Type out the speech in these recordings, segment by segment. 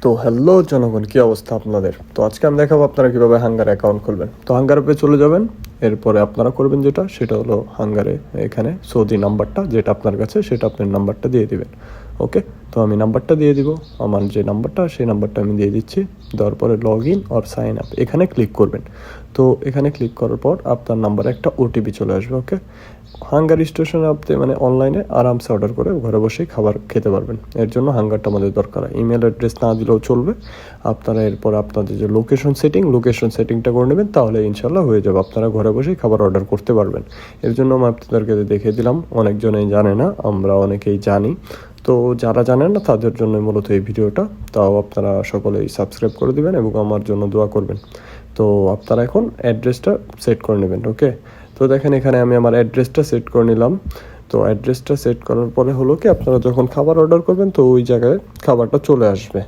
তো হ্যালো জনগণ, কি অবস্থা আপনাদের? তো আজকে আমি দেখাবো আপনারা কিভাবে হাঙ্গার অ্যাকাউন্ট খুলবেন। তো হাঙ্গার অ্যাপে চলে যাবেন, এরপরে আপনারা করবেন সেটা হলো হাঙ্গারে এখানে সৌদি নাম্বারটা যেটা আপনার কাছে সেটা আপনার নাম্বারটা দিয়ে দিবেন। ওকে, তো আমি নাম্বারটা দিয়ে দিব, আমার যে নাম্বারটা সেই নাম্বারটা আমি দিয়ে দিচ্ছি। দেওয়ার পরে log in or sign up এখানে ক্লিক করবেন। তো এখানে ক্লিক করার পর আপনার নাম্বারে একটা ওটিপি চলে আসবে। ওকে, হাঙ্গার স্টেশনে আপনি অনলাইনে আরামসে অর্ডার করে ঘরে বসেই খাবার খেতে পারবেন। এর জন্য হাঙ্গারটা আমাদের দরকার। ইমেল অ্যাড্রেস না দিলেও চলবে। আপনারা এরপর আপনাদের যে লোকেশন সেটিংটা করে নেবেন, তাহলে ইনশাল্লাহ হয়ে যাবে। আপনারা ঘরে বসেই খাবার অর্ডার করতে পারবেন। এর জন্য আমি আপনাদেরকে দেখিয়ে দিলাম। অনেকজনেই জানে না, আমরা অনেকেই জানি। তো যারা জানেন না তাদের জন্য মূলত এই ভিডিওটা। তাও আপনারা সকলেই সাবস্ক্রাইব করে দিবেন এবং আমার জন্য দোয়া করবেন। তো আপনারা এখন অ্যাড্রেসটা সেট করে নেবেন। ওকে, তো দেখেন এখানে আমি আমার অ্যাড্রেসটা সেট করে নিলাম। তো অ্যাড্রেসটা সেট করার পরে হলো কি, আপনারা যখন খাবার অর্ডার করবেন তো ওই জায়গায় খাবারটা চলে আসবে।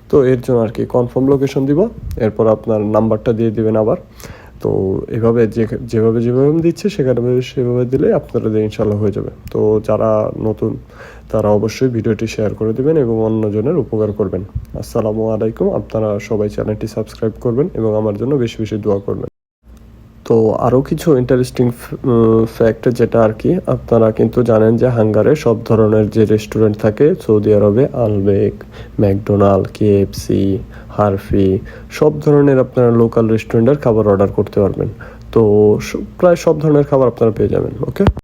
তো এর জন্য আর কি কনফার্ম লোকেশন দিব, এরপর আপনার নাম্বারটা দিয়ে দিবেন আবার। তো এভাবে যেভাবে দিচ্ছে সেভাবে দিলে আপনাদের ইনশাল্লাহ হয়ে যাবে। তো যারা নতুন তারা অবশ্যই ভিডিওটি শেয়ার করে দেবেন এবং অন্যজনের উপকার করবেন। আসসালামু আলাইকুম। আপনারা সবাই চ্যানেলটি সাবস্ক্রাইব করবেন এবং আমার জন্য বেশি বেশি দোয়া করবেন। তো আরও কিছু ইন্টারেস্টিং ফ্যাক্ট যেটা আর কি, আপনারা কিন্তু জানেন যে হাঙ্গারে সব ধরনের যে রেস্টুরেন্ট থাকে সৌদি আরবে, আলবেক, ম্যাকডোনাল্ড, কেএফসি, হারফি, সব ধরনের আপনারা লোকাল রেস্টুরেন্টের খাবার অর্ডার করতে পারবেন। তো প্রায় সব ধরনের খাবার আপনারা পেয়ে যাবেন। ওকে।